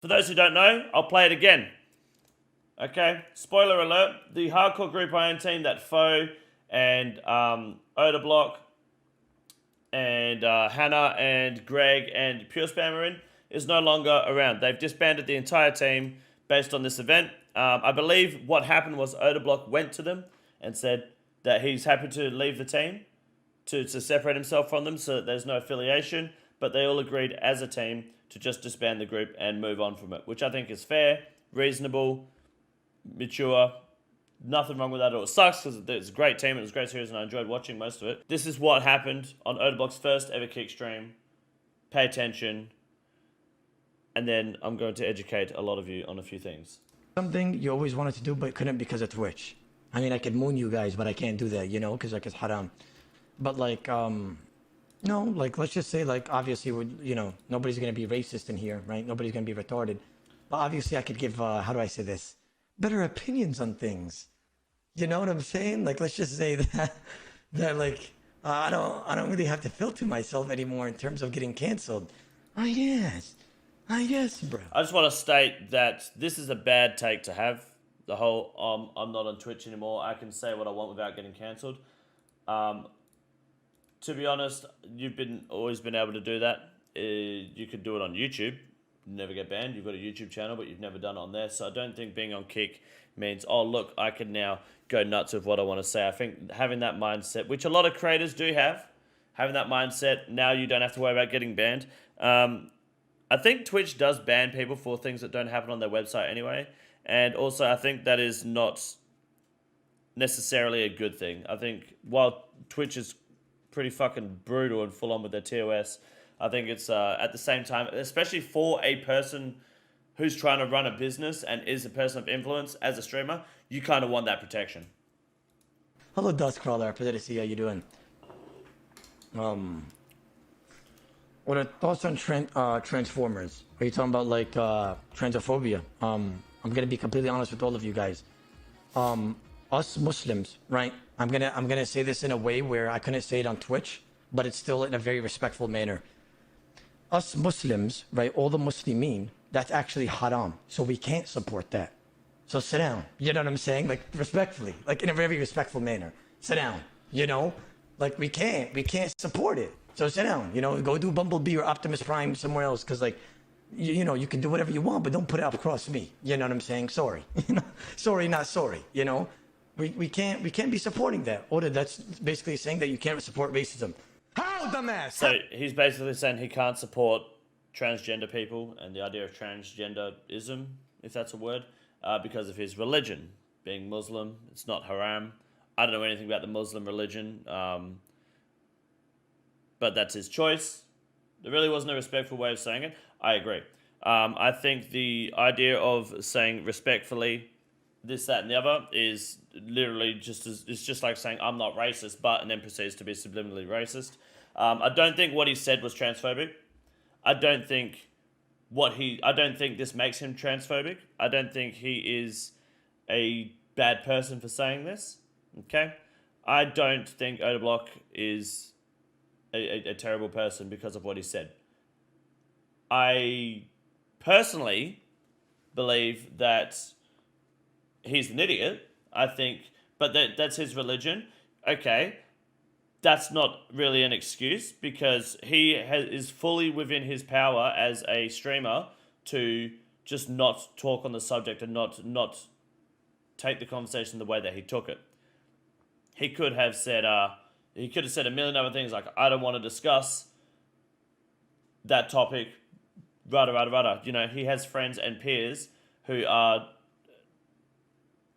For those who don't know, I'll play it again. Okay, spoiler alert, the hardcore group I own team that Foe and Odablock and Hannah and Greg and Pure Spam are in is no longer around. They've disbanded the entire team based on this event. I believe what happened was Odablock went to them and said that he's happy to leave the team to separate himself from them so that there's no affiliation, but they all agreed as a team to just disband the group and move on from it, which I think is fair, reasonable, mature. Nothing wrong with that at all. It sucks because it's a great team and it was a great series and I enjoyed watching most of it. This is what happened on Odablock's first ever kick stream. Pay attention. And then I'm going to educate a lot of you on a few things. Something you always wanted to do but couldn't because of Twitch. I mean, I could moon you guys, but I can't do that, you know, because like it's haram. But like, no, like let's just say like obviously, you know, nobody's gonna be racist in here, right? Nobody's gonna be retarded. But obviously, I could give how do I say this? Better opinions on things. You know what I'm saying? Like, let's just say that like I don't really have to filter myself anymore in terms of getting canceled. I guess, bro. I just want to state that this is a bad take to have. The whole I'm not on Twitch anymore. I can say what I want without getting cancelled. To be honest, you've always been able to do that. You could do it on YouTube, never get banned. You've got a YouTube channel, but you've never done it on there. So I don't think being on Kick means, oh look, I can now go nuts with what I want to say. I think having that mindset, which a lot of creators do have, having that mindset, now you don't have to worry about getting banned. I think Twitch does ban people for things that don't happen on their website anyway. And also, I think that is not necessarily a good thing. I think while Twitch is pretty fucking brutal and full on with their TOS, I think it's at the same time, especially for a person who's trying to run a business and is a person of influence as a streamer, you kind of want that protection. Hello, Dustcrawler. Pleasure to see you. How you doing? What are thoughts on Transformers? Are you talking about like transophobia? I'm gonna be completely honest with all of you guys. Us Muslims, right? I'm gonna say this in a way where I couldn't say it on Twitch, but it's still in a very respectful manner. Us Muslims, right? All the Muslimin, that's actually haram, so we can't support that. So sit down. You know what I'm saying? Like respectfully, like in a very respectful manner. Sit down. You know, like we can't support it. So sit down. You know, go do Bumblebee or Optimus Prime somewhere else, because like. You know, you can do whatever you want, but don't put it up across me. You know what I'm saying? Sorry. You know, sorry, not sorry. You know, we can't be supporting that. Oda, that's basically saying that you can't support racism. How, dumbass? So he's basically saying he can't support transgender people and the idea of transgenderism, if that's a word, because of his religion. Being Muslim, it's not haram. I don't know anything about the Muslim religion, but that's his choice. There really was no respectful way of saying it. I agree. I think the idea of saying respectfully this, that, and the other is literally it's just like saying I'm not racist, but and then proceeds to be subliminally racist. I don't think what he said was transphobic. I don't think this makes him transphobic. I don't think he is a bad person for saying this. Okay? I don't think Odablock is a terrible person because of what he said. I personally believe that he's an idiot. I think, but that's his religion. Okay, that's not really an excuse because he is fully within his power as a streamer to just not talk on the subject and not take the conversation the way that he took it. He could have said a million other things like, I don't want to discuss that topic, rada. You know, he has friends and peers who are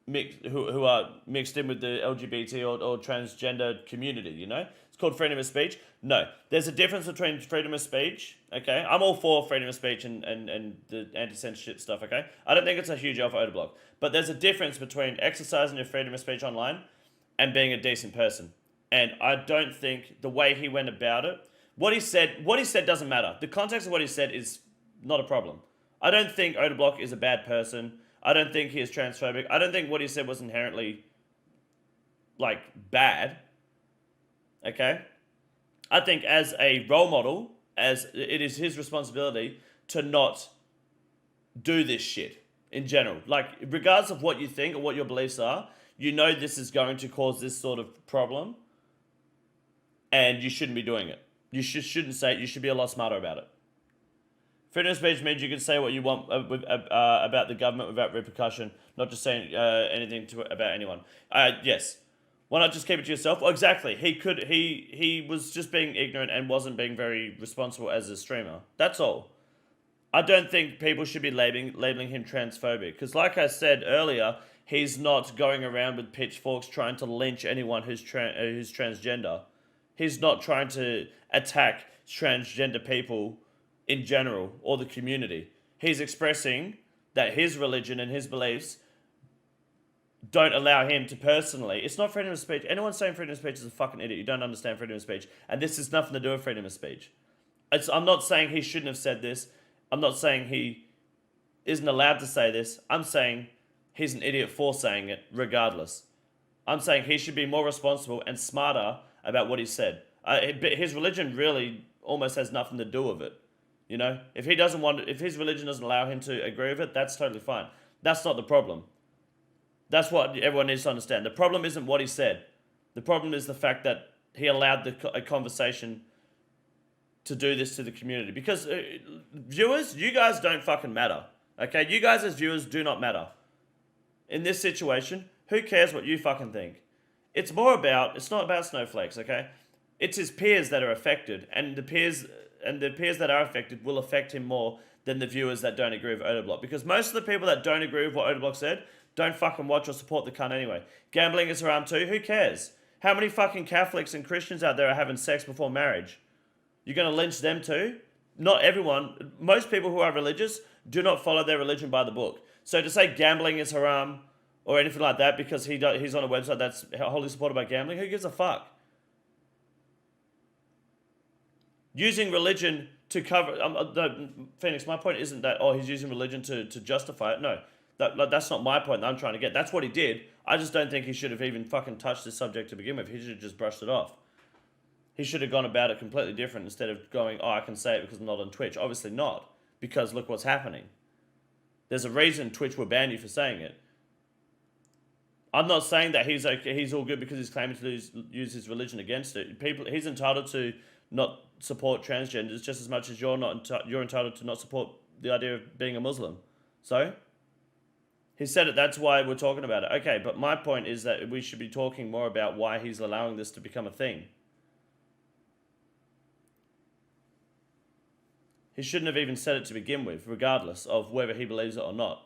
mixed in with the LGBT or transgender community, you know? It's called freedom of speech. No, there's a difference between freedom of speech, okay? I'm all for freedom of speech and the anti-censorship stuff, okay? I don't think it's a huge alpha Odablock. But there's a difference between exercising your freedom of speech online and being a decent person. And I don't think the way he went about it, what he said doesn't matter. The context of what he said is not a problem. I don't think Odablock is a bad person. I don't think he is transphobic. I don't think what he said was inherently, like, bad. Okay? I think as a role model, as it is his responsibility to not do this shit in general. Like, regardless of what you think or what your beliefs are, you know this is going to cause this sort of problem, and you shouldn't be doing it. You shouldn't say it. You should be a lot smarter about it. Freedom of speech means you can say what you want about the government without repercussion, not just saying anything about anyone. Yes. Why not just keep it to yourself? Well, exactly. He was just being ignorant and wasn't being very responsible as a streamer. That's all. I don't think people should be labeling him transphobic. Because like I said earlier, he's not going around with pitchforks trying to lynch anyone who's transgender. He's not trying to attack transgender people in general or the community. He's expressing that his religion and his beliefs don't allow him to personally. It's not freedom of speech. Anyone saying freedom of speech is a fucking idiot. You don't understand freedom of speech. And this has nothing to do with freedom of speech. I'm not saying he shouldn't have said this. I'm not saying he isn't allowed to say this. I'm saying he's an idiot for saying it, regardless. I'm saying he should be more responsible and smarter about what he said. But his religion really almost has nothing to do with it. You know, if his religion doesn't allow him to agree with it, that's totally fine. That's not the problem. That's what everyone needs to understand. The problem isn't what he said. The problem is the fact that he allowed a conversation to do this to the community. Because viewers, you guys don't fucking matter. Okay? You guys as viewers do not matter. In this situation, who cares what you fucking think? It's not about snowflakes, okay? It's his peers that are affected, and the peers that are affected will affect him more than the viewers that don't agree with Odablock. Because most of the people that don't agree with what Odablock said don't fucking watch or support the cunt anyway. Gambling is haram too, who cares? How many fucking Catholics and Christians out there are having sex before marriage? You're gonna lynch them too? Not everyone. Most people who are religious do not follow their religion by the book. So to say gambling is haram or anything like that because he's on a website that's wholly supported by gambling, who gives a fuck? Using religion to cover... no, Phoenix, my point isn't that, he's using religion to justify it. No, that's not my point that I'm trying to get. That's what he did. I just don't think he should have even fucking touched this subject to begin with. He should have just brushed it off. He should have gone about it completely different instead of going, I can say it because I'm not on Twitch. Obviously not, because look what's happening. There's a reason Twitch will ban you for saying it. I'm not saying that he's okay, he's all good because he's claiming to use his religion against it. He's entitled to not support transgenders just as much as you're entitled to not support the idea of being a Muslim. So, he said it, that's why we're talking about it. Okay, but my point is that we should be talking more about why he's allowing this to become a thing. He shouldn't have even said it to begin with, regardless of whether he believes it or not.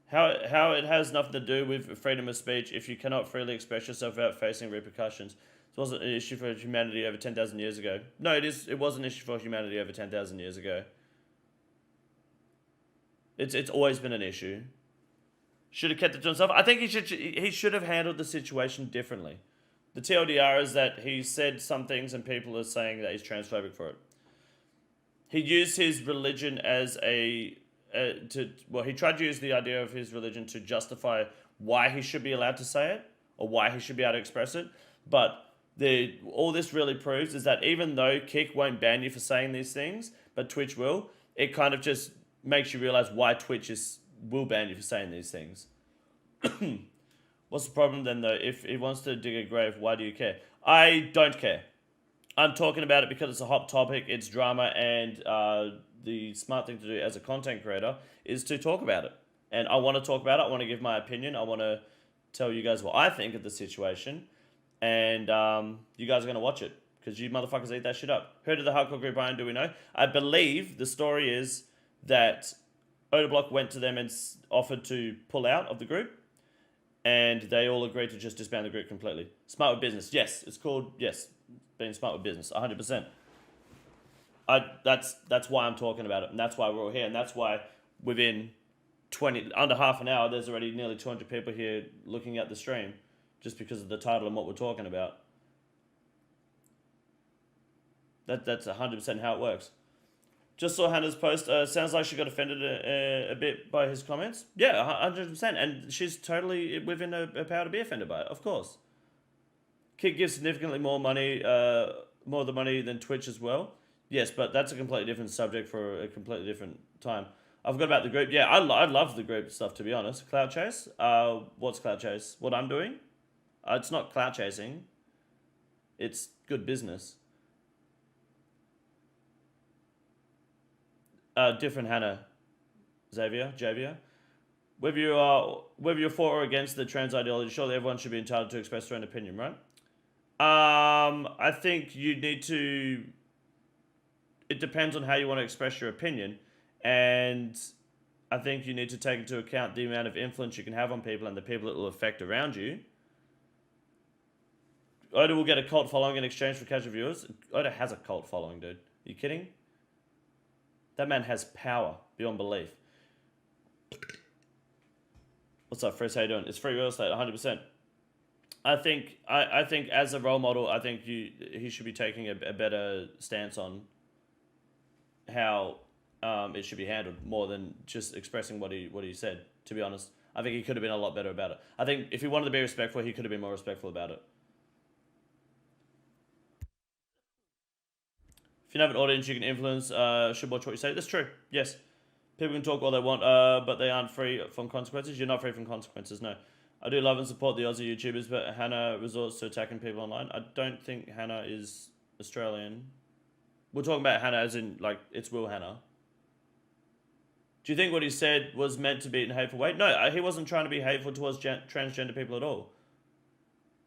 How it has nothing to do with freedom of speech if you cannot freely express yourself without facing repercussions. It wasn't an issue for humanity over 10,000 years ago. No, it was an issue for humanity over 10,000 years ago. It's always been an issue. Should have kept it to himself. I think he should have handled the situation differently. The TLDR is that he said some things and people are saying that he's transphobic for it. He used his religion as he tried to use the idea of his religion to justify why he should be allowed to say it or why he should be able to express it. But all this really proves is that even though Kick won't ban you for saying these things, but Twitch will, it kind of just makes you realize why Twitch will ban you for saying these things. What's the problem then though? If he wants to dig a grave, why do you care? I don't care. I'm talking about it because it's a hot topic, it's drama, and the smart thing to do as a content creator is to talk about it. And I want to talk about it, I want to give my opinion, I want to tell you guys what I think of the situation, and you guys are going to watch it, because you motherfuckers eat that shit up. Heard of the hardcore group Iron, do we know? I believe the story is that Odablock went to them and offered to pull out of the group, and they all agreed to just disband the group completely. Smart with business, yes, it's called, yes, being smart with business, 100%. That's why I'm talking about it, and that's why we're all here, and that's why within under half an hour, there's already nearly 200 people here looking at the stream, just because of the title and what we're talking about. That's 100% how it works. Just saw Hannah's post. Sounds like she got offended a bit by his comments. Yeah, 100%. And she's totally within her power to be offended by it, of course. Kick gives significantly more money, more of the money than Twitch as well. Yes, but that's a completely different subject for a completely different time. I forgot about the group. Yeah, I love the group stuff, to be honest. Cloud chase. What's cloud chase? What I'm doing? It's not cloud chasing. It's good business. Different Hannah. Javier. Whether you're for or against the trans ideology, surely everyone should be entitled to express their own opinion, right? I think you need to. It depends on how you want to express your opinion, and I think you need to take into account the amount of influence you can have on people and the people it will affect around you. Oda will get a cult following in exchange for casual viewers. Oda has a cult following, dude. Are you kidding? That man has power beyond belief. What's up, Frizz? How you doing? It's free real estate, 100%. I think as a role model, I think he should be taking a better stance on how it should be handled more than just expressing what he said. To be honest, I think he could have been a lot better about it. I think if he wanted to be respectful, he could have been more respectful about it. If you have an audience you can influence, should watch what you say. That's true. Yes, people can talk all they want, but they aren't free from consequences. You're not free from consequences. No. I do love and support the Aussie YouTubers, but Hannah resorts to attacking people online. I don't think Hannah is Australian. We're talking about Hannah as in, like, it's Will Hannah. Do you think what he said was meant to be in a hateful way? No, he wasn't trying to be hateful towards transgender people at all.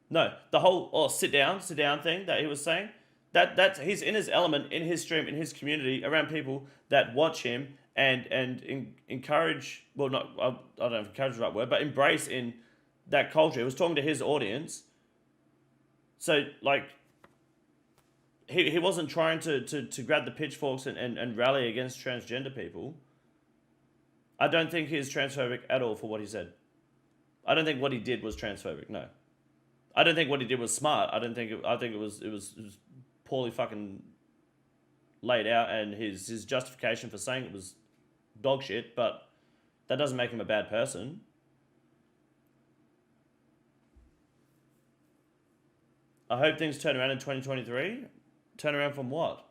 No, the whole sit down thing that he was saying, that's he's in his element, in his stream, in his community, around people that watch him and encourage, well, not, I don't know if encourage is the right word, but embrace in that culture. He was talking to his audience. So, like, he wasn't trying to grab the pitchforks and rally against transgender people. I don't think he's transphobic at all for what he said. I don't think what he did was transphobic, no. I don't think what he did was smart. I think it was poorly fucking laid out, and his justification for saying it was dog shit, but that doesn't make him a bad person. I hope things turn around in 2023. Turn around from what?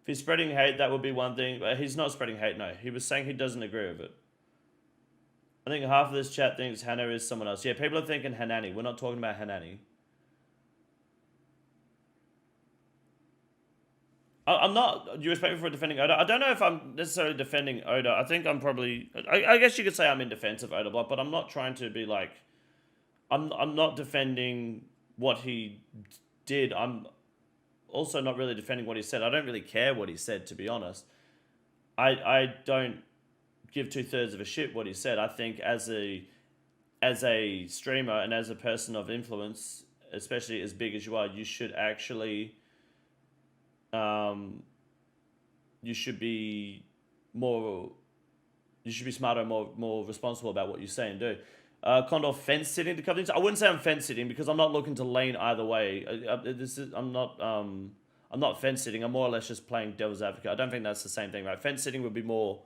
If he's spreading hate, that would be one thing. But he's not spreading hate, no. He was saying he doesn't agree with it. I think half of this chat thinks Hannah is someone else. Yeah, people are thinking Hanani. We're not talking about Hanani. I'm not. You respect me for defending Oda? I don't know if I'm necessarily defending Oda. I think I'm probably. I guess you could say I'm in defense of Odablock, but I'm not trying to be like. I'm not defending what he did. I'm also not really defending what he said. I don't really care what he said, to be honest. I don't give 2/3 of a shit what he said. I think as a streamer and as a person of influence, especially as big as you are, you should actually you should be smarter and more responsible about what you say and do. Condor fence sitting to cover things. I wouldn't say I'm fence sitting because I'm not looking to lean either way. I'm not fence sitting. I'm more or less just playing devil's advocate. I don't think that's the same thing, right? Fence sitting would be more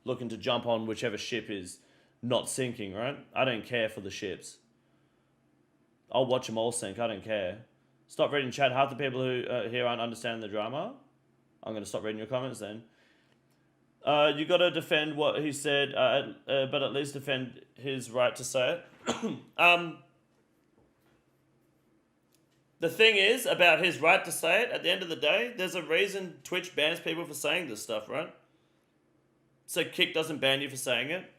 looking to jump on whichever ship is not sinking, right? I don't care for the ships. I'll watch them all sink. I don't care. Stop reading chat. Half the people who here aren't understanding the drama. I'm going to stop reading your comments then. You got to defend what he said, but at least defend his right to say it. The thing is about his right to say it, at the end of the day, there's a reason Twitch bans people for saying this stuff, right? So Kick doesn't ban you for saying it.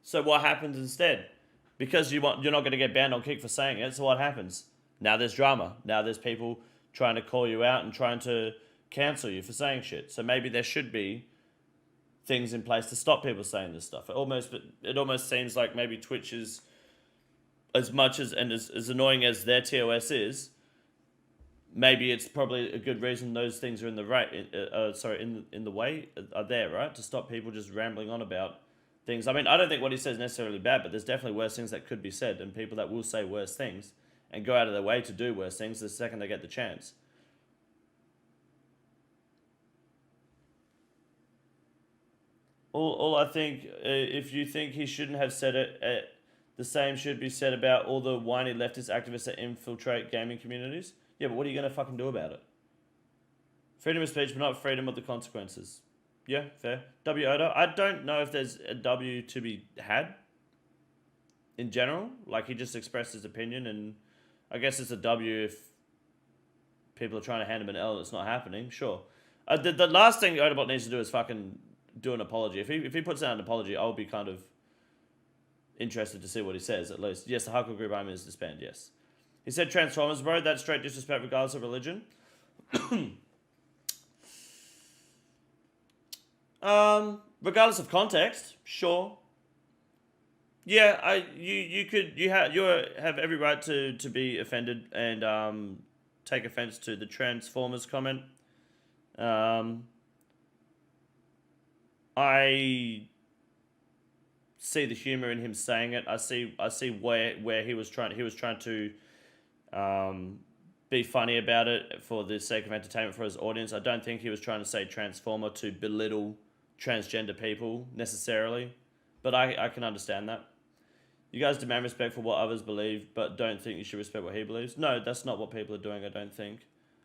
So what happens instead? Because you're not going to get banned on Kick for saying it, so what happens? Now there's drama. Now there's people trying to call you out and trying to cancel you for saying shit. So maybe there should be things in place to stop people saying this stuff. It almost seems like maybe Twitch is, as much as and as annoying as their TOS is, maybe it's probably a good reason those things are in the in the way are there, right? To stop people just rambling on about things. I mean, I don't think what he says is necessarily bad, but there's definitely worse things that could be said, and people that will say worse things and go out of their way to do worse things the second they get the chance. All I think, if you think he shouldn't have said it, the same should be said about all the whiny leftist activists that infiltrate gaming communities. Yeah, but what are you going to fucking do about it? Freedom of speech, but not freedom of the consequences. Yeah, fair. W Oda. I don't know if there's a W to be had in general. Like, he just expressed his opinion, and I guess it's a W if people are trying to hand him an L and it's not happening. Sure. The last thing Odablock needs to do is fucking do an apology. If he puts out an apology, I'll be kind of interested to see what he says, at least. Yes, the hardcore group I'm in is disbanded, yes. He said Transformers, bro. That's straight disrespect regardless of religion. Regardless of context, sure. Yeah, you have every right to be offended and take offense to the Transformers comment. I see the humor in him saying it. I see where he was trying to be funny about it for the sake of entertainment for his audience. I don't think he was trying to say Transformer to belittle transgender people necessarily, but I can understand that. You guys demand respect for what others believe, but don't think you should respect what he believes. No, that's not what people are doing, I don't think.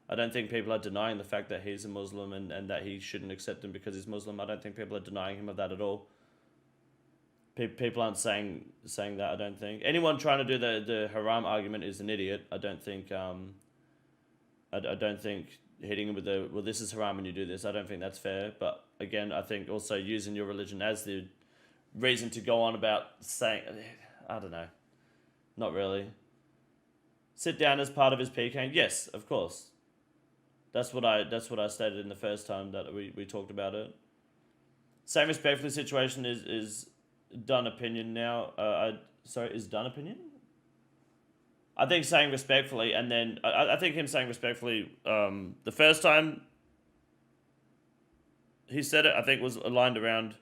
I don't think people are denying the fact that he's a Muslim and that he shouldn't accept him because he's Muslim. I don't think people are denying him of that at all. People aren't saying that, I don't think. Anyone trying to do the haram argument is an idiot. I don't think I don't think hitting him with the, well, this is haram and you do this, I don't think that's fair. But again, I think also using your religion as the reason to go on about saying, I don't know. Not really. Sit down as part of his PK. Yes, of course. That's what I stated in the first time that we talked about it. Same respectfully situation is done opinion now. Is done opinion? I think saying respectfully, and then I think him saying respectfully the first time he said it, I think was aligned around,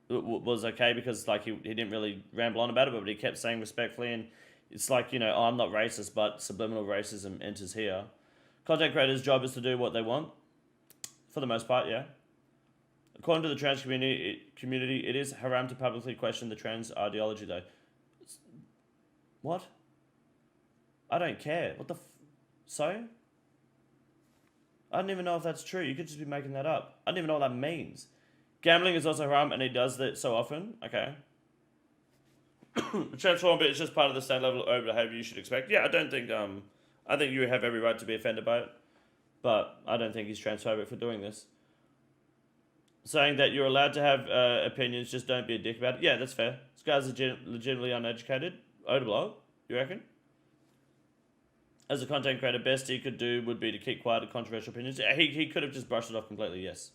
was okay because like he didn't really ramble on about it, but he kept saying respectfully, and it's like, you know, oh, I'm not racist, but subliminal racism enters here. Content creators' job is to do what they want, for the most part, yeah. According to the trans community, it is haram to publicly question the trans ideology, though. What? I don't care. What the so? I don't even know if that's true. You could just be making that up. I don't even know what that means. Gambling is also haram, and he does that so often. Okay. Transformer is just part of the same level of behavior you should expect. Yeah, I don't think, I think you have every right to be offended by it, but I don't think he's transphobic for doing this. Saying that you're allowed to have opinions, just don't be a dick about it. Yeah, that's fair. This guy's legitimately uneducated. Odablock, you reckon? As a content creator, best he could do would be to keep quiet at controversial opinions. He could have just brushed it off completely, yes.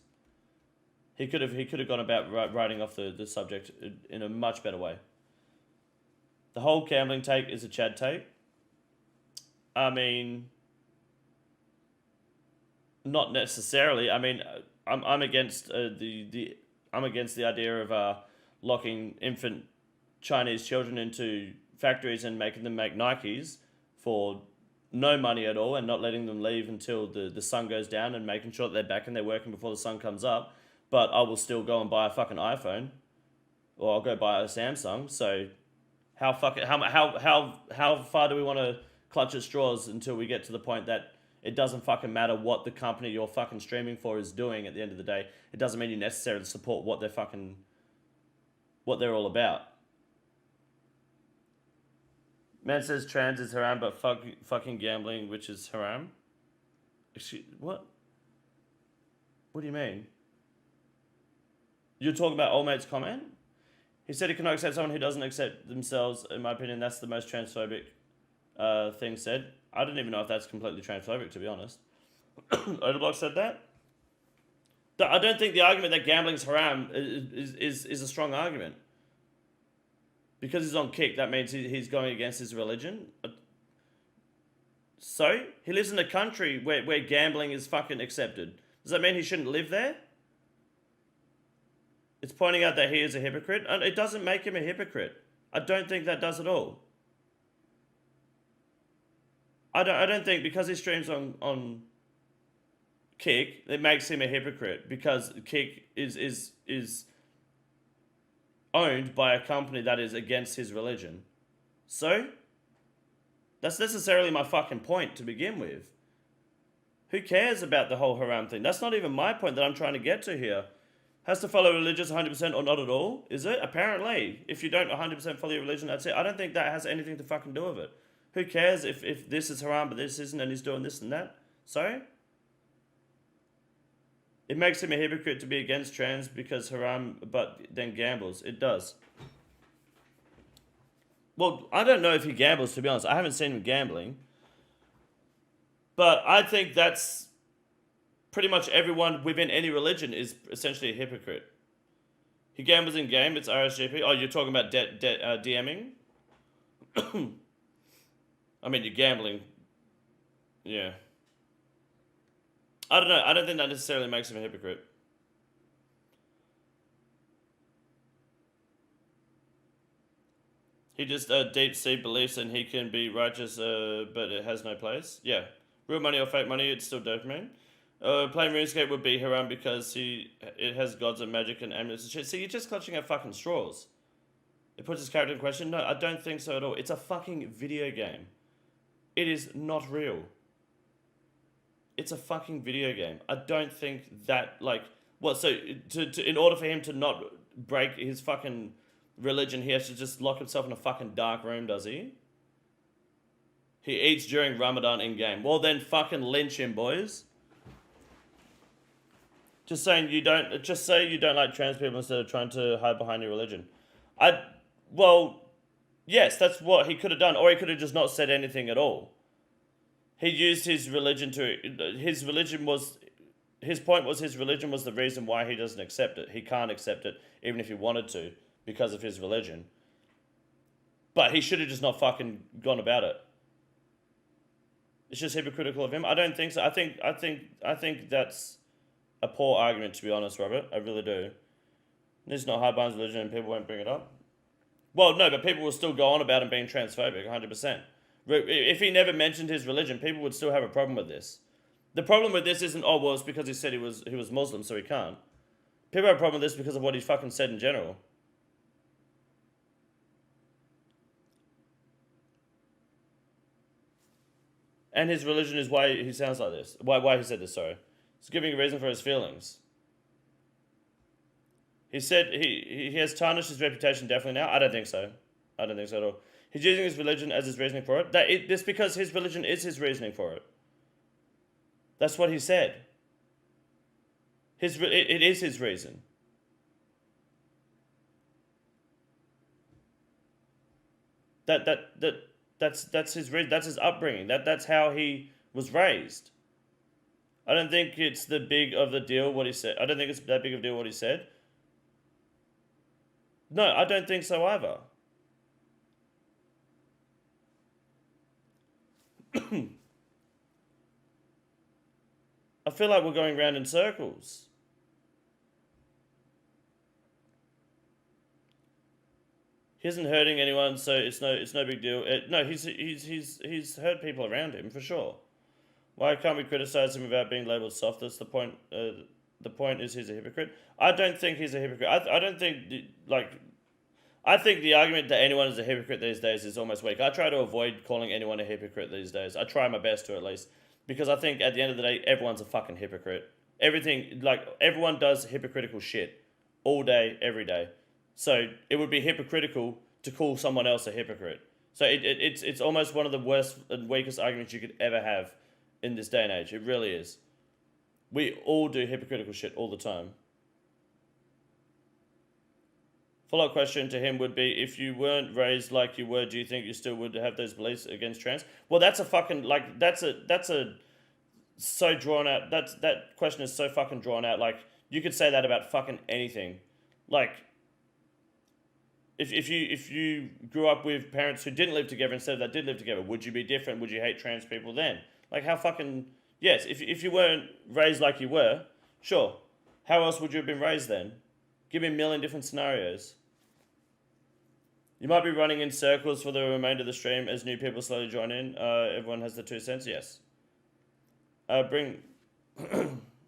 He could have gone about writing off the subject in a much better way. The whole gambling take is a Chad take. I mean, not necessarily. I mean, I'm against I'm against the idea of locking infant Chinese children into factories and making them make Nikes for no money at all, and not letting them leave until the sun goes down, and making sure that they're back and they're working before the sun comes up. But I will still go and buy a fucking iPhone, or I'll go buy a Samsung. So how far do we want to clutch at straws until we get to the point that it doesn't fucking matter what the company you're fucking streaming for is doing at the end of the day? It doesn't mean you necessarily support what they're all about. Man says trans is haram, but fucking gambling, which is haram. Excuse, what? What do you mean? You're talking about old mate's comment? He said he cannot accept someone who doesn't accept themselves. In my opinion, that's the most transphobic thing said. I don't even know if that's completely transphobic, to be honest. Odablock said that. I don't think the argument that gambling's haram is a strong argument. Because he's on kick, that means he's going against his religion. So, he lives in a country where gambling is fucking accepted. Does that mean he shouldn't live there? It's pointing out that he is a hypocrite. And it doesn't make him a hypocrite. I don't think that does at all. I don't think because he streams on Kick, it makes him a hypocrite. Because Kick is owned by a company that is against his religion. So, that's necessarily my fucking point to begin with. Who cares about the whole haram thing? That's not even my point that I'm trying to get to here. Has to follow religious 100% or not at all? Is it? Apparently. If you don't 100% follow your religion, that's it. I don't think that has anything to fucking do with it. Who cares if this is haram but this isn't and he's doing this and that? Sorry? It makes him a hypocrite to be against trans because haram but then gambles. It does. Well, I don't know if he gambles, to be honest. I haven't seen him gambling. But I think that's pretty much everyone within any religion is essentially a hypocrite. He gambles in game, it's RSGP. Oh, you're talking about DMing? I mean, you're gambling. Yeah. I don't know. I don't think that necessarily makes him a hypocrite. He just deep-sea beliefs and he can be righteous, but it has no place. Yeah. Real money or fake money, it's still dopamine. Playing RuneScape would be haram because it has gods and magic and amulets and shit. See, you're just clutching at fucking straws. It puts his character in question. No, I don't think so at all. It's a fucking video game. It is not real. It's a fucking video game. I don't think that, like... What, so, in order for him to not break his fucking religion, he has to just lock himself in a fucking dark room, does he? He eats during Ramadan in-game. Well, then fucking lynch him, boys. Just say you don't like trans people instead of trying to hide behind your religion. Well, yes, that's what he could have done. Or he could have just not said anything at all. He used his religion his point was his religion was the reason why he doesn't accept it. He can't accept it, even if he wanted to, because of his religion. But he should have just not fucking gone about it. It's just hypocritical of him. I don't think so. I think that's a poor argument, to be honest, Robert. I really do. This is not hard behind religion and people won't bring it up. Well, no, but people will still go on about him being transphobic, 100%. If he never mentioned his religion, people would still have a problem with this. The problem with this isn't, oh, well, it's because he said he was Muslim, so he can't. People have a problem with this because of what he fucking said in general. And his religion is why he sounds like this. Why he said this, sorry. He's giving a reason for his feelings. He said he has tarnished his reputation definitely now. I don't think so. I don't think so at all. He's using his religion as his reasoning for it. This because his religion is his reasoning for it. That's what he said. It is his reason. That's his reason. That's his upbringing. That's how he was raised. I don't think it's the big of the deal what he said. I don't think it's that big of a deal what he said. No, I don't think so either. I feel like we're going round in circles. He isn't hurting anyone, so it's no big deal. No, he's hurt people around him for sure. Why can't we criticize him without being labelled soft? That's the point. The point is he's a hypocrite. I don't think he's a hypocrite. I don't think I think the argument that anyone is a hypocrite these days is almost weak. I try to avoid calling anyone a hypocrite these days. I try my best to, at least, because I think at the end of the day, everyone's a fucking hypocrite. Everyone does hypocritical shit all day, every day. So it would be hypocritical to call someone else a hypocrite. So it's almost one of the worst and weakest arguments you could ever have in this day and age. It really is. We all do hypocritical shit all the time. Follow-up question to him would be, if you weren't raised like you were, do you think you still would have those beliefs against trans? Well, that's a fucking, that's a so drawn out, that question is so fucking drawn out. Like, you could say that about fucking anything. Like, if you grew up with parents who didn't live together instead of that did live together, would you be different? Would you hate trans people then? Like, how fucking, yes, if you weren't raised like you were, sure. How else would you have been raised then? Give me a million different scenarios. You might be running in circles for the remainder of the stream as new people slowly join in. Everyone has the 2 cents, yes. Sorry,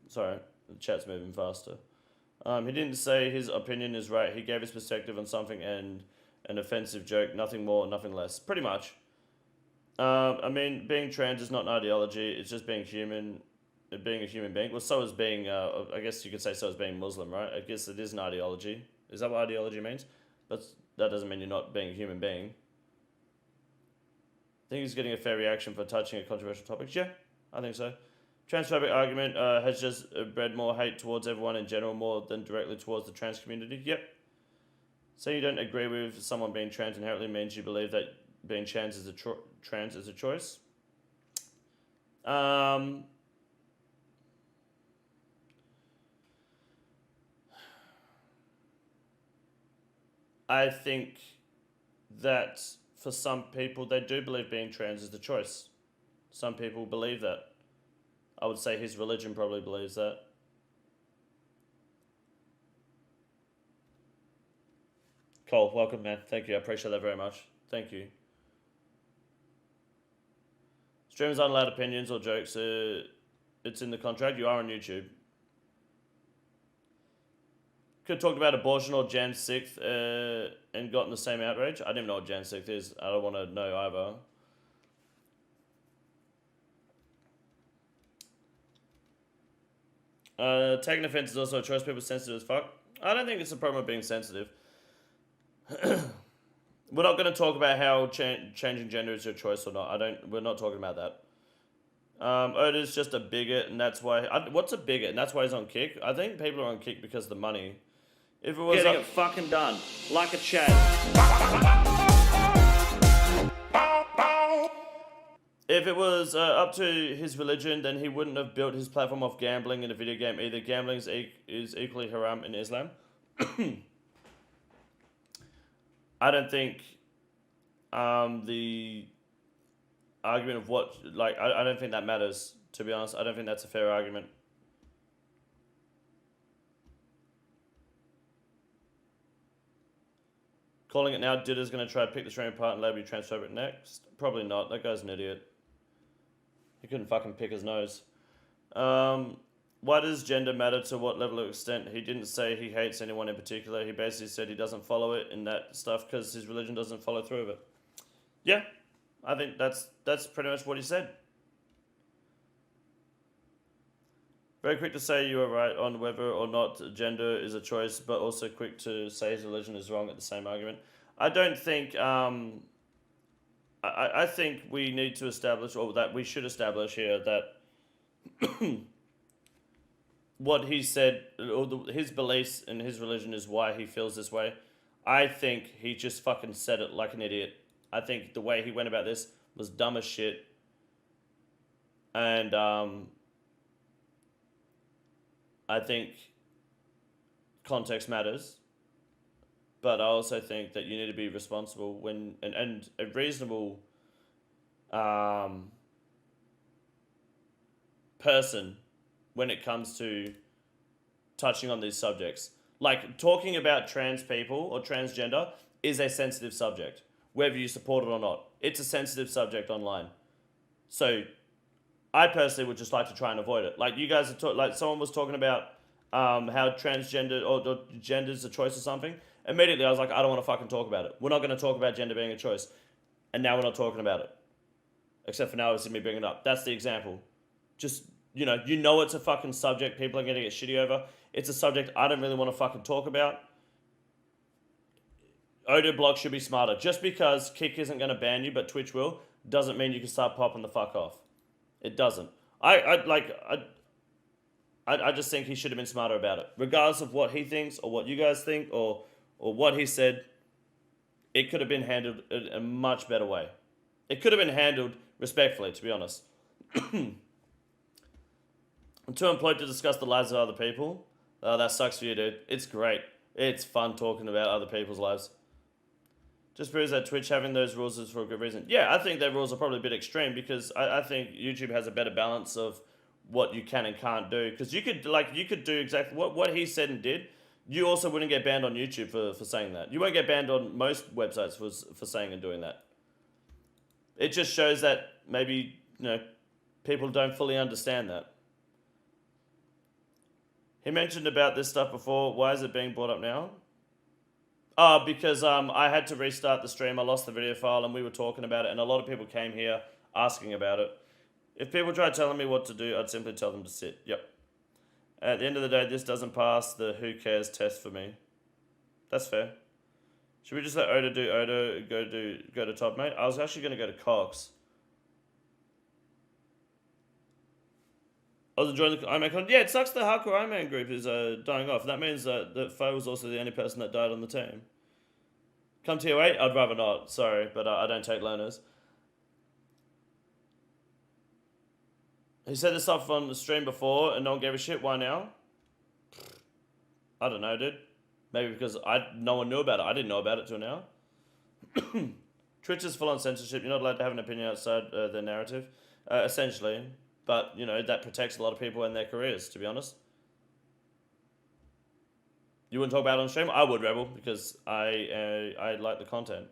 the chat's moving faster. He didn't say his opinion is right. He gave his perspective on something and an offensive joke. Nothing more, nothing less. Pretty much. I mean, being trans is not an ideology. It's just being human. being a human being. Well, so is being, I guess you could say so is being Muslim, right? I guess it is an ideology. Is that what ideology means? That doesn't mean you're not being a human being. I think he's getting a fair reaction for touching a controversial topic. Yeah, I think so. Transphobic argument has just bred more hate towards everyone in general more than directly towards the trans community. Yep. So you don't agree with someone being trans inherently means you believe that being trans is a choice. I think that for some people, they do believe being trans is the choice. Some people believe that. I would say his religion probably believes that. Cole, welcome, man. Thank you. I appreciate that very much. Thank you. Streamers aren't allowed opinions or jokes. It's in the contract. You are on YouTube. Could have talked about abortion or Jan 6th and gotten the same outrage. I don't even know what Jan 6th is. I don't want to know either. Taking offense is also a choice. People are sensitive as fuck. I don't think it's a problem of being sensitive. We're not going to talk about how changing gender is your choice or not. We're not talking about that. Oda's just a bigot, and that's why. What's a bigot? And that's why he's on Kick. I think people are on Kick because of the money. If it was getting it fucking done, like a Chad. If it was up to his religion, then he wouldn't have built his platform off gambling in a video game either. Gambling is equally haram in Islam. I don't think the argument of what, like, I don't think that matters, to be honest. I don't think that's a fair argument. Calling it now, Ditta's going to try to pick the stream apart and label you transphobic next. Probably not. That guy's an idiot. He couldn't fucking pick his nose. Why does gender matter to what level of extent? He didn't say he hates anyone in particular. He basically said he doesn't follow it in that stuff because his religion doesn't follow through with it. Yeah, I think that's pretty much what he said. Very quick to say you are right on whether or not gender is a choice, but also quick to say his religion is wrong at the same argument. I don't think... I think we need to establish, or that we should establish here, that what he said, or his beliefs and his religion is why he feels this way. I think he just fucking said it like an idiot. I think the way he went about this was dumb as shit. And I think context matters. But I also think that you need to be responsible when and a reasonable person when it comes to touching on these subjects. Like, talking about trans people or transgender is a sensitive subject, whether you support it or not. It's a sensitive subject online. So I personally would just like to try and avoid it. Like, you guys are like someone was talking about how transgender or gender is a choice or something. Immediately I was like, I don't want to fucking talk about it. We're not going to talk about gender being a choice. And now we're not talking about it. Except for now it's me bringing it up. That's the example. Just, you know it's a fucking subject people are going to get shitty over. It's a subject I don't really want to fucking talk about. Odablock should be smarter. Just because Kick isn't going to ban you, but Twitch will, doesn't mean you can start popping the fuck off. It doesn't. I just think he should have been smarter about it. Regardless of what he thinks or what you guys think or what he said, it could have been handled in a much better way. It could have been handled respectfully, to be honest. I'm too employed to discuss the lives of other people. That sucks for you, dude. It's great. It's fun talking about other people's lives. Just proves that Twitch having those rules is for a good reason. Yeah, I think their rules are probably a bit extreme because I think YouTube has a better balance of what you can and can't do. Because you could do exactly what he said and did. You also wouldn't get banned on YouTube for saying that. You won't get banned on most websites for saying and doing that. It just shows that maybe, people don't fully understand that. He mentioned about this stuff before. Why is it being brought up now? Oh, because I had to restart the stream. I lost the video file and we were talking about it. And a lot of people came here asking about it. If people try telling me what to do, I'd simply tell them to sit. Yep. At the end of the day, this doesn't pass the who cares test for me. That's fair. Should we just let Oda do Oda, go to top, mate? I was actually going to go to Cox. I was enjoying the Iron Man con. Yeah, it sucks the hardcore Iron Man group is dying off. That means that Foe was also the only person that died on the team. Come tier 8? I'd rather not. Sorry, but I don't take loners. He said this stuff on the stream before and no one gave a shit. Why now? I don't know, dude. Maybe because no one knew about it. I didn't know about it till now. Twitch is full on censorship. You're not allowed to have an opinion outside their narrative, essentially. But, you know, that protects a lot of people and their careers, to be honest. You wouldn't talk about it on stream? I would, Rebel, because I like the content.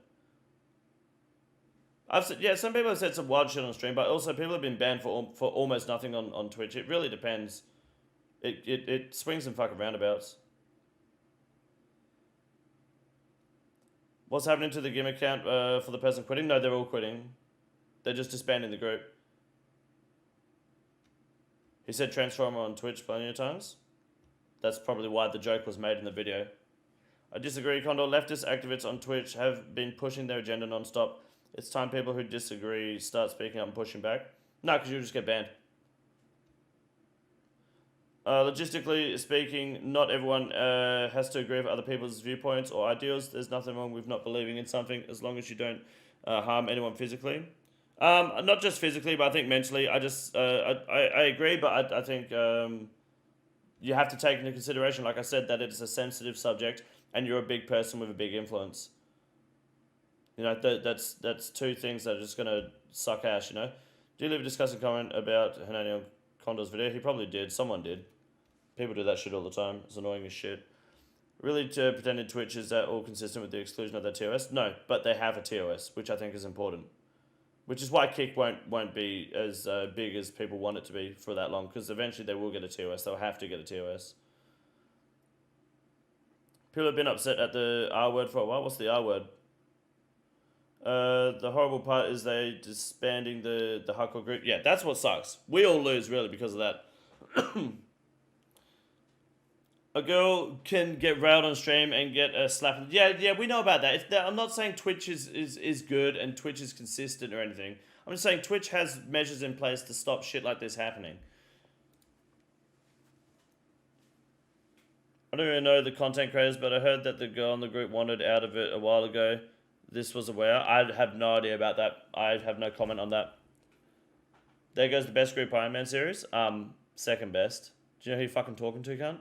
I've said, yeah, some people have said some wild shit on stream, but also people have been banned for almost nothing on Twitch. It really depends. It swings and fucking roundabouts. What's happening to the Gim account for the person quitting? No, they're all quitting. They're just disbanding the group. He said transformer on Twitch plenty of times. That's probably why the joke was made in the video. I disagree, Condor. Leftist activists on Twitch have been pushing their agenda non-stop. It's time people who disagree start speaking up and pushing back. No, because you'll just get banned. Logistically speaking, not everyone has to agree with other people's viewpoints or ideals. There's nothing wrong with not believing in something as long as you don't harm anyone physically. Not just physically, but I think mentally. I agree, but I think you have to take into consideration, like I said, that it's a sensitive subject and you're a big person with a big influence. You know, that's two things that are just going to suck ass, you know. Do you leave a disgusting comment about Hanani on Condor's video? He probably did. Someone did. People do that shit all the time. It's annoying as shit. Really, to pretending Twitch is that all consistent with the exclusion of their TOS? No, but they have a TOS, which I think is important. Which is why Kick won't be as big as people want it to be for that long, because eventually they will get a TOS. They'll have to get a TOS. People have been upset at the R word for a while. What's the R word? The horrible part is they disbanding the hardcore group. Yeah, that's what sucks. We all lose, really, because of that. A girl can get railed on stream and get a slap. Yeah, we know about that. I'm not saying Twitch is good and Twitch is consistent or anything. I'm just saying Twitch has measures in place to stop shit like this happening. I don't even know the content creators, but I heard that the girl in the group wanted out of it a while ago. This was aware. I have no idea about that. I have no comment on that. There goes the best group Iron Man series. Second best. Do you know who you're fucking talking to, cunt?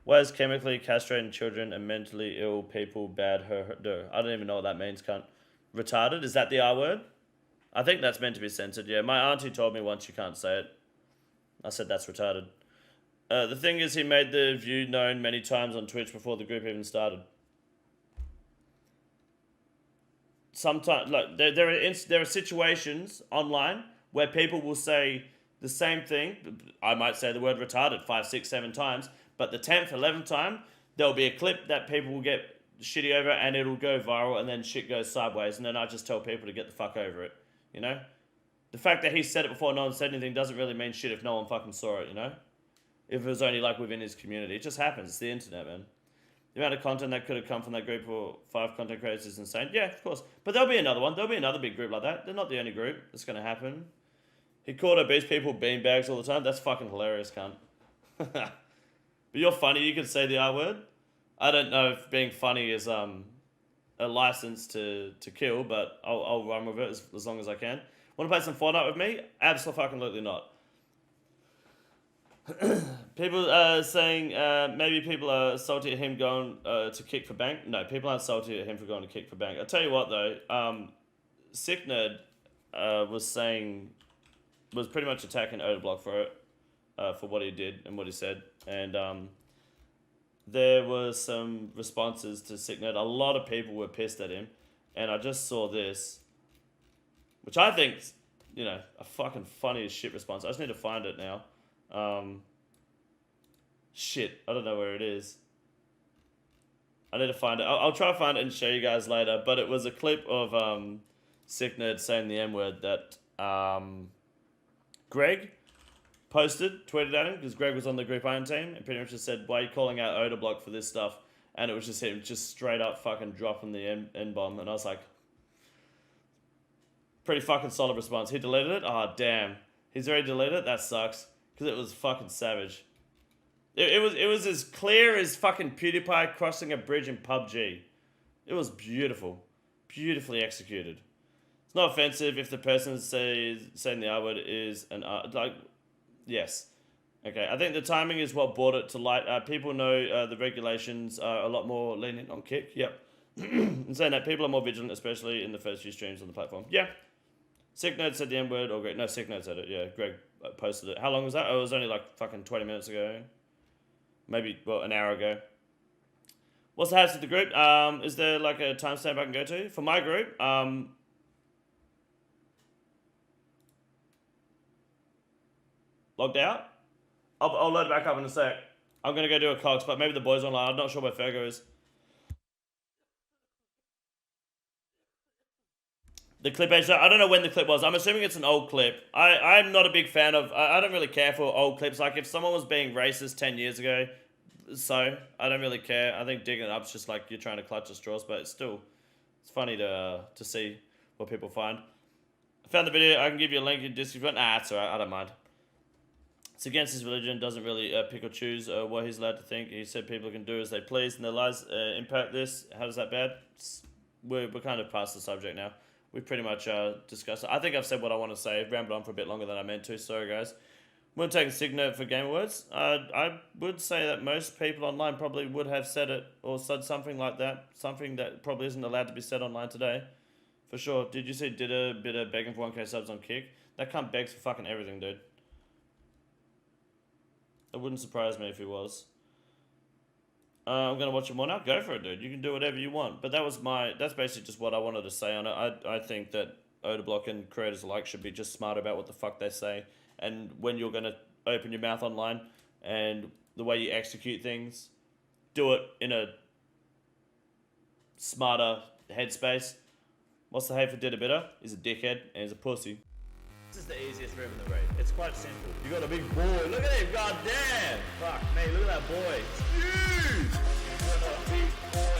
Why is chemically castrating children and mentally ill people bad do? I don't even know what that means, cunt. Retarded? Is that the R word? I think that's meant to be censored, yeah. My auntie told me once you can't say it. I said that's retarded. The thing is, he made the view known many times on Twitch before the group even started. Sometimes, like, there are situations online where people will say the same thing. I might say the word retarded 5, 6, 7 times. But the 10th, 11th time, there'll be a clip that people will get shitty over and it'll go viral and then shit goes sideways. And then I just tell people to get the fuck over it, you know? The fact that he said it before no one said anything doesn't really mean shit if no one fucking saw it, you know? If it was only like within his community. It just happens. It's the internet, man. The amount of content that could have come from that group of 5 content creators is insane. Yeah, of course. But there'll be another one. There'll be another big group like that. They're not the only group that's going to happen. He called obese people beanbags all the time. That's fucking hilarious, cunt. But you're funny, you can say the R word. I don't know if being funny is a license to kill, but I'll run with it as long as I can. Want to play some Fortnite with me? Absolutely not. People are saying maybe people are salty at him going to kick for bank. No, people aren't salty at him for going to kick for bank. I'll tell you what though, Sick Nerd was pretty much attacking Odablock for it. For what he did and what he said. And there were some responses to Sick Nerd. A lot of people were pissed at him. And I just saw this, which I think, you know, a fucking funny as shit response. I just need to find it now. Shit, I don't know where it is. I need to find it. I'll try to find it and show you guys later. But it was a clip of Sick Nerd saying the N-word that Greg tweeted at him, because Greg was on the group own team, and pretty much just said, why are you calling out Odablock for this stuff? And it was just him just straight up fucking dropping the N-bomb. And I was like, pretty fucking solid response. He deleted it? Oh, damn. He's already deleted it? That sucks. Because it was fucking savage. It was as clear as fucking PewDiePie crossing a bridge in PUBG. It was beautiful. Beautifully executed. It's not offensive if the person saying the R word is an like, yes. Okay, I think the timing is what brought it to light. People know the regulations are a lot more lenient on Kick. Yep. And saying that, people are more vigilant, especially in the first few streams on the platform. Yeah. Sick Note said the N word, or Greg. No, Sick Note said it. Yeah, Greg posted it. How long was that? Oh, it was only like fucking 20 minutes ago. Maybe, well, an hour ago. What's the hashtag of the group? Is there like a timestamp I can go to? For my group, logged out? I'll load it back up in a sec. I'm going to go do a Cox, but maybe the boys online. I'm not sure where Fergo is. The clip age, I don't know when the clip was. I'm assuming it's an old clip. I'm not a big fan of, I don't really care for old clips. Like if someone was being racist 10 years ago, so I don't really care. I think digging it up is just like you're trying to clutch at straws, but it's still, it's funny to see what people find. I found the video. I can give you a link in the description. Nah, it's alright. I don't mind. It's against his religion. Doesn't really pick or choose what he's allowed to think. He said people can do as they please, and their lives impact this. How is that bad? We're kind of past the subject now. We pretty much discussed it. I think I've said what I want to say. I've rambled on for a bit longer than I meant to. Sorry, guys. We'll take a sig note for Game Awards. I would say that most people online probably would have said it or said something like that. Something that probably isn't allowed to be said online today. For sure. Did you see did a bit of begging for 1K subs on Kick? That cunt begs for fucking everything, dude. It wouldn't surprise me if he was. I'm going to watch it more now. Go for it, dude. You can do whatever you want. But that's basically just what I wanted to say on it. I think that Odablock and creators alike should be just smart about what the fuck they say. And when you're going to open your mouth online and the way you execute things, do it in a smarter headspace. What's the hate for did a bitter? He's a dickhead and he's a pussy. This is the easiest room in the raid. It's quite simple. You got a big boy. Look at him. God damn. Fuck me. Look at that boy. It's huge. You got a big boy.